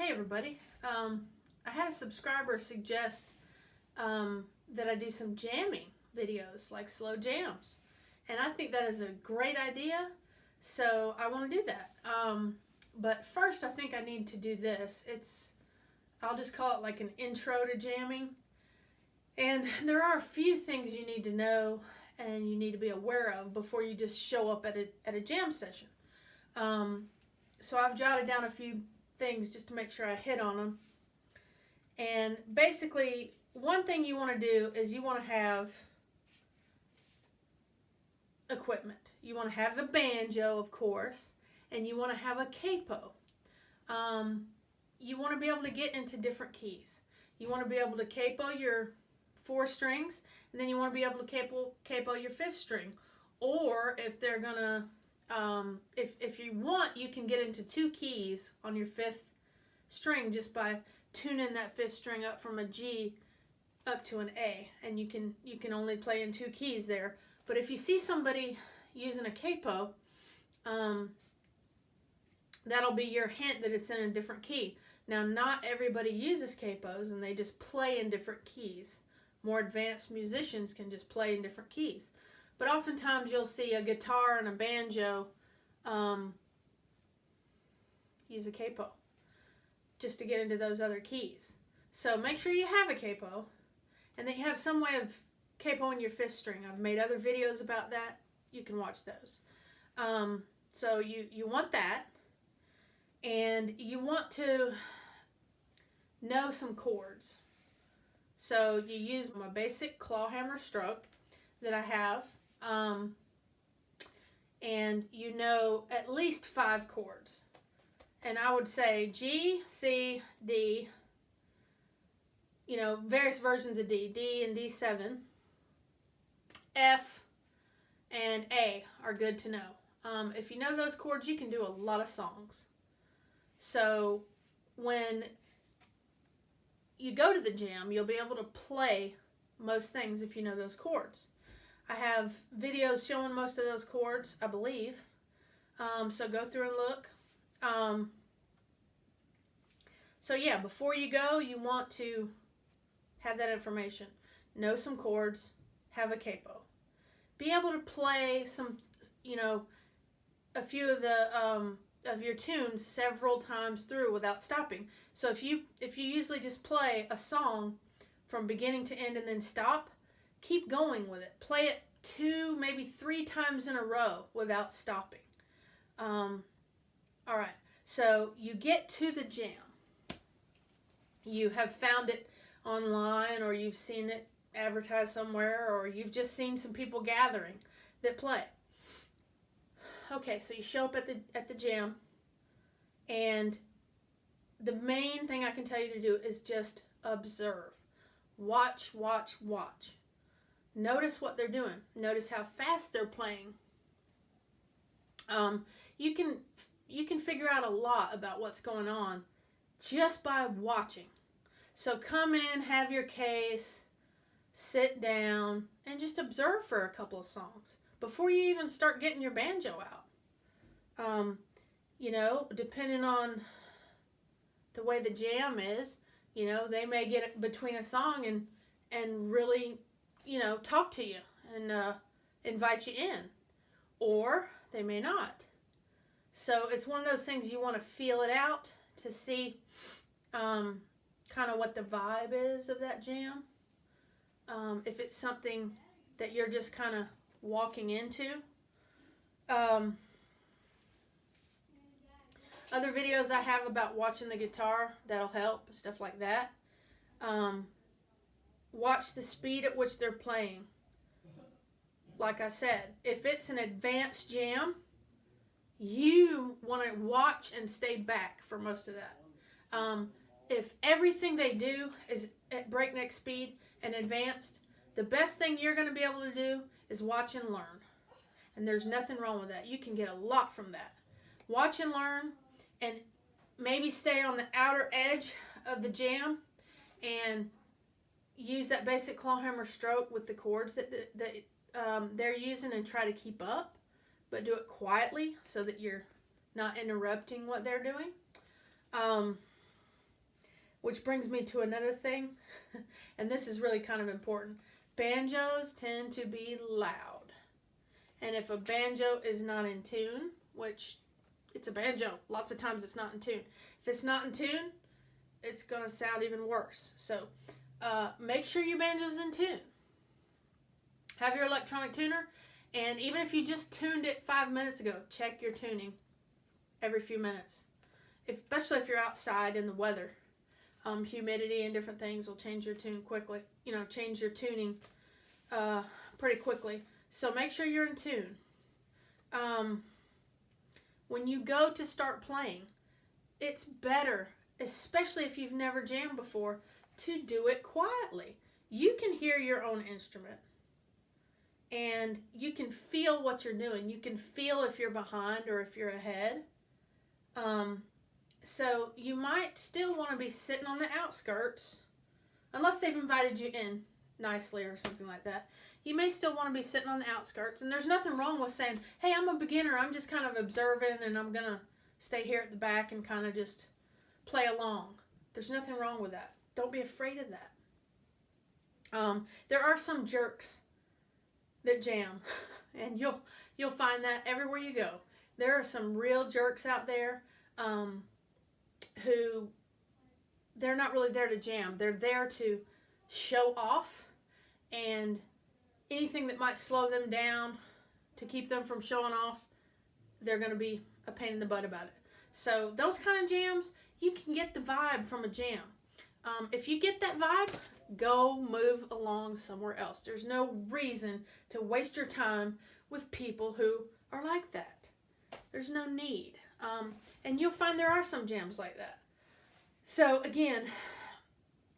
Hey everybody, I had a subscriber suggest that I do some jamming videos, like slow jams, and I think that is a great idea, so I want to do that. But first I think I need to do this. I'll just call it like an intro to jamming, and there are a few things you need to know and you need to be aware of before you just show up at a jam session. So I've jotted down a few things just to make sure I hit on them. And basically, one thing you want to do is you want to have equipment. You want to have a banjo, of course, and you want to have a capo. You want to be able to get into different keys. You want to be able to capo your 4 strings, and then you want to be able to capo your 5th string. Or if they're gonna if you want, you can get into 2 keys on your 5th string just by tuning that 5th string up from a G up to an A, and you can only play in 2 keys there. But if you see somebody using a capo, that'll be your hint that it's in a different key. Now, not everybody uses capos, and they just play in different keys. More advanced musicians can just play in different keys. But oftentimes you'll see a guitar and a banjo use a capo just to get into those other keys. So make sure you have a capo and that you have some way of capoing your 5th string. I've made other videos about that. You can watch those. So you want that, and you want to know some chords. So you use my basic claw hammer stroke that I have. And you know at least 5 chords. And I would say G, C, D, various versions of D, D and D7, F, and A are good to know. If you know those chords, you can do a lot of songs. So when you go to the jam, you'll be able to play most things if you know those chords. I have videos showing most of those chords, I believe. So go through and look. So yeah, before you go, you want to have that information. Know some chords. Have a capo. Be able to play some, a few of of your tunes several times through without stopping. So if you usually just play a song from beginning to end and then stop, keep going with it. Play it 2, maybe 3 times in a row without stopping. All right, so you get to the jam. You have found it online, or you've seen it advertised somewhere, or you've just seen some people gathering that play. Okay, so you show up at the jam, and the main thing I can tell you to do is just observe. Watch, watch, watch. Notice what they're doing. Notice how fast they're playing. You can figure out a lot about what's going on just by watching. So come in, have your case, sit down, and just observe for a couple of songs before you even start getting your banjo out. Depending on the way the jam is, they may get between a song and really, talk to you and invite you in, or they may not. So it's one of those things you want to feel it out to see kind of what the vibe is of that jam. If it's something that you're just kind of walking into. Other videos I have about watching the guitar, that'll help, stuff like that. Watch the speed at which they're playing. Like I said, if it's an advanced jam, you want to watch and stay back for most of that. If everything they do is at breakneck speed and advanced, the best thing you're going to be able to do is watch and learn. And there's nothing wrong with that. You can get a lot from that. Watch and learn, and maybe stay on the outer edge of the jam and use that basic claw hammer stroke with the chords that they're using, and try to keep up, but do it quietly so that you're not interrupting what they're doing. Which brings me to another thing, and this is really kind of important. Banjos tend to be loud. And if a banjo is not in tune, which it's a banjo, lots of times it's not in tune. If it's not in tune, it's going to sound even worse. So make sure your banjo's in tune. Have your electronic tuner, and even if you just tuned it 5 minutes ago, check your tuning every few minutes. Especially if you're outside in the weather. Humidity and different things will change your tune quickly. Change your tuning pretty quickly. So make sure you're in tune. When you go to start playing, it's better, especially if you've never jammed before, to do it quietly. You can hear your own instrument. And you can feel what you're doing. You can feel if you're behind or if you're ahead. So you might still want to be sitting on the outskirts, unless they've invited you in nicely or something like that. You may still want to be sitting on the outskirts, and there's nothing wrong with saying, hey, I'm a beginner, I'm just kind of observing, and I'm going to stay here at the back and kind of just play along. There's nothing wrong with that. Don't be afraid of that. There are some jerks that jam, and you'll find that everywhere you go. There are some real jerks out there who they're not really there to jam. They're there to show off, and anything that might slow them down to keep them from showing off, they're going to be a pain in the butt about it. So those kind of jams, you can get the vibe from a jam. If you get that vibe, go move along somewhere else. There's no reason to waste your time with people who are like that. There's no need. And you'll find there are some jams like that. So again,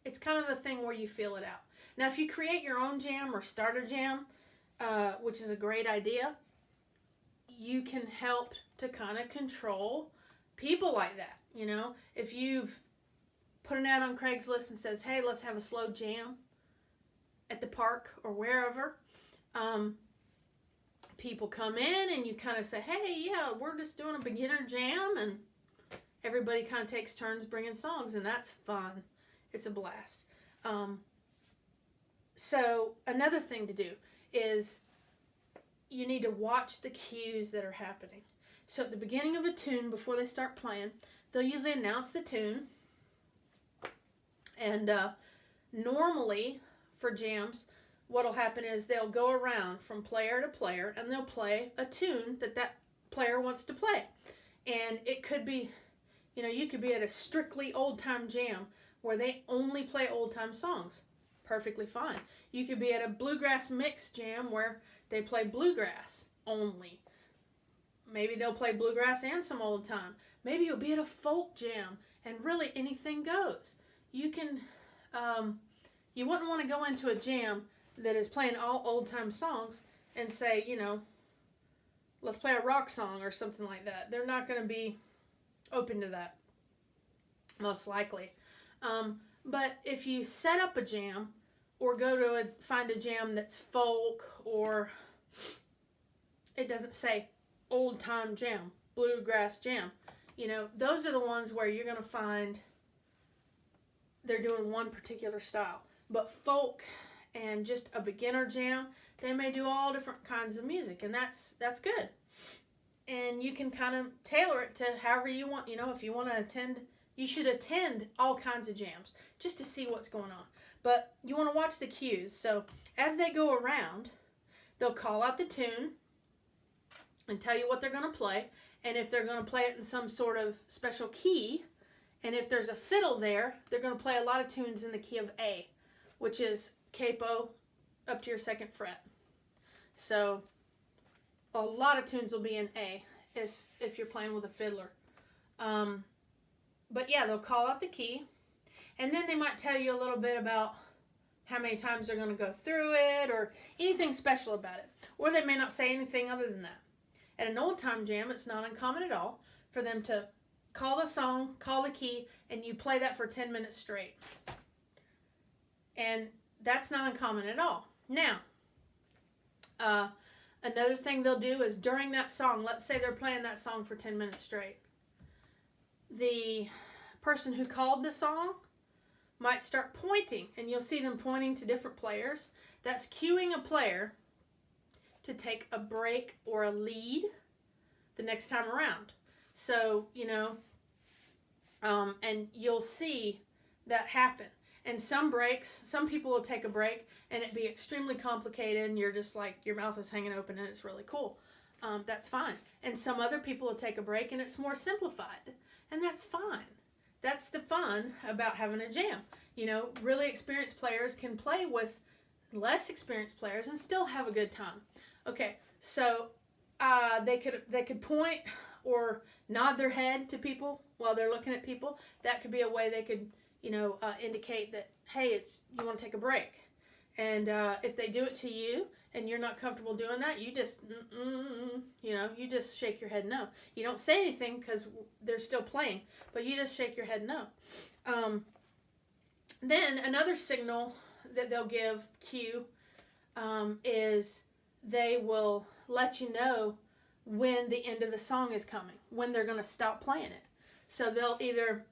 it's kind of a thing where you feel it out. Now, if you create your own jam or start a jam, which is a great idea, you can help to kind of control people like that. If you've put an ad on Craigslist and says, hey, let's have a slow jam at the park or wherever, people come in and you kind of say, hey, yeah, we're just doing a beginner jam, and everybody kind of takes turns bringing songs, and that's fun. It's a blast. So another thing to do is you need to watch the cues that are happening. So at the beginning of a tune, before they start playing, they'll usually announce the tune. And normally for jams, what'll happen is they'll go around from player to player, and they'll play a tune that player wants to play. And it could be, you could be at a strictly old-time jam where they only play old-time songs. Perfectly fine. You could be at a bluegrass mix jam where they play bluegrass only. Maybe they'll play bluegrass and some old time. Maybe you'll be at a folk jam, and really anything goes. You can, you wouldn't want to go into a jam that is playing all old time songs and say, let's play a rock song or something like that. They're not going to be open to that, most likely. But if you set up a jam or go to find a jam that's folk, or it doesn't say old time jam, bluegrass jam, those are the ones where you're going to find they're doing one particular style. But folk and just a beginner jam, they may do all different kinds of music, and that's good. And you can kind of tailor it to however you want. If you want to attend, you should attend all kinds of jams just to see what's going on. But you want to watch the cues. So as they go around, they'll call out the tune and tell you what they're going to play. And if they're going to play it in some sort of special key, and if there's a fiddle there, they're going to play a lot of tunes in the key of A, which is capo up to your 2nd fret. So a lot of tunes will be in A if you're playing with a fiddler. But yeah, they'll call out the key, and then they might tell you a little bit about how many times they're going to go through it or anything special about it. Or they may not say anything other than that. At an old time jam, it's not uncommon at all for them to call the song, call the key, and you play that for 10 minutes straight. And that's not uncommon at all. Now, another thing they'll do is during that song, let's say they're playing that song for 10 minutes straight. The person who called the song might start pointing, and you'll see them pointing to different players. That's cueing a player to take a break or a lead the next time around. So, and you'll see that happen. And some people will take a break and it be extremely complicated and you're just like, your mouth is hanging open and it's really cool. That's fine. And some other people will take a break and it's more simplified. And that's fine. That's the fun about having a jam. Really experienced players can play with less experienced players and still have a good time. Okay, so they could point or nod their head to people while they're looking at people. That could be a way they could indicate that, hey, you want to take a break. And if they do it to you and you're not comfortable doing that, you just you just shake your head no. You don't say anything because they're still playing, but you just shake your head no. Then another signal that they'll give cue is they will let you know when the end of the song is coming, when they're going to stop playing it. So they'll either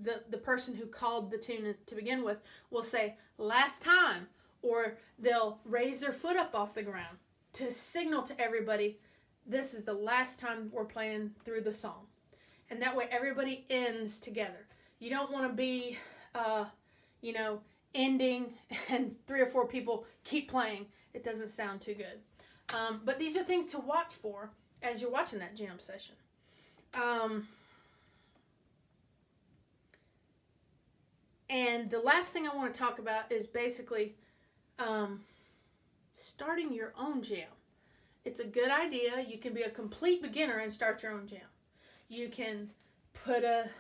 the person who called the tune to begin with will say last time, or they'll raise their foot up off the ground to signal to everybody this is the last time we're playing through the song. And that way everybody ends together. You don't want to be ending and 3 or 4 people keep playing. It doesn't sound too good. But these are things to watch for as you're watching that jam session. And the last thing I want to talk about is basically starting your own jam. It's a good idea. You can be a complete beginner and start your own jam. You can put a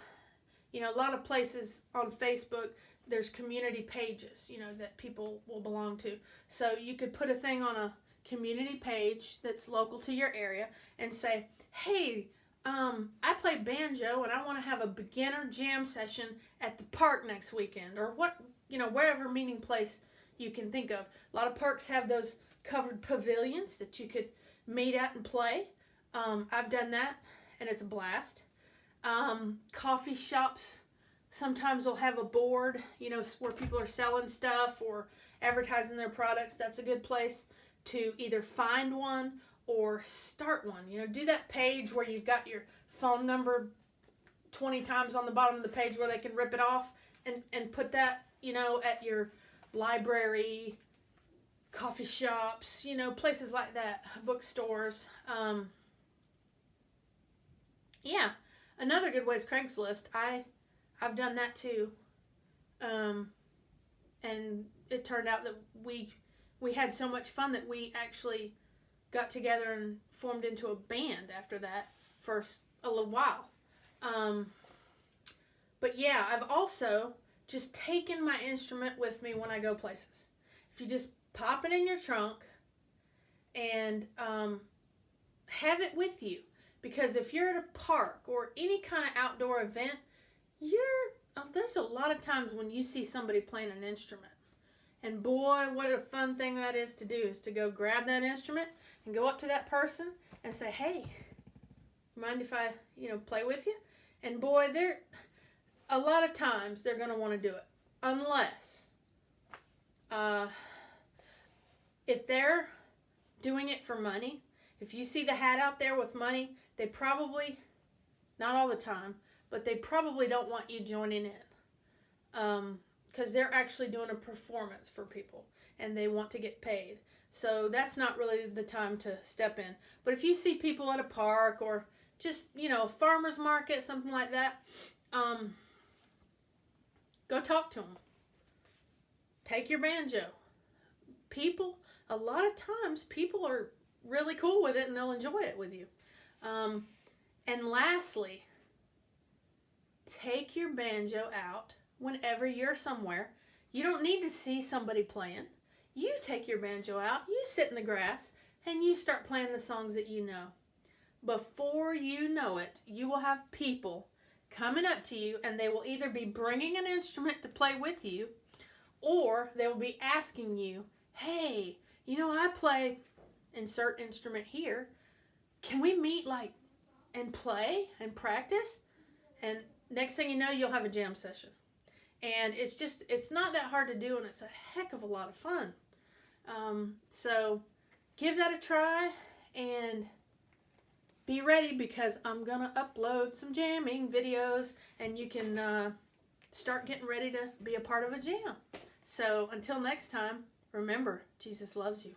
lot of places on Facebook, there's community pages, that people will belong to. So you could put a thing on a community page that's local to your area and say, hey, I play banjo and I want to have a beginner jam session at the park next weekend, or wherever meeting place you can think of. A lot of parks have those covered pavilions that you could meet at and play. I've done that and it's a blast. Coffee shops sometimes will have a board, where people are selling stuff or advertising their products. That's a good place to either find one or start one. Do that page where you've got your phone number 20 times on the bottom of the page where they can rip it off and put that, at your library, coffee shops, places like that, bookstores. Yeah, another good way is Craigslist. I've done that too. And it turned out that we had so much fun that we actually got together and formed into a band after that for a little while. But yeah, I've also just taken my instrument with me when I go places. If you just pop it in your trunk and have it with you. Because if you're at a park or any kind of outdoor event, there's a lot of times when you see somebody playing an instrument. And boy, what a fun thing that is to do, is to go grab that instrument and go up to that person and say, hey, mind if I, play with you? And boy, a lot of times they're going to want to do it. Unless, if they're doing it for money, if you see the hat out there with money, they probably, not all the time, but they probably don't want you joining in. Because they're actually doing a performance for people and they want to get paid. So that's not really the time to step in. But if you see people at a park or just, a farmer's market, something like that, go talk to them. Take your banjo. A lot of times people are really cool with it and they'll enjoy it with you. And lastly, take your banjo out whenever you're somewhere. You don't need to see somebody playing. You take your banjo out, you sit in the grass, and you start playing the songs that you know. Before you know it, you will have people coming up to you and they will either be bringing an instrument to play with you, or they will be asking you, hey, I play insert instrument here. Can we meet and play and practice? And next thing you know, you'll have a jam session. And it's not that hard to do, and it's a heck of a lot of fun. So give that a try and be ready, because I'm going to upload some jamming videos, and you can start getting ready to be a part of a jam. So until next time, remember, Jesus loves you.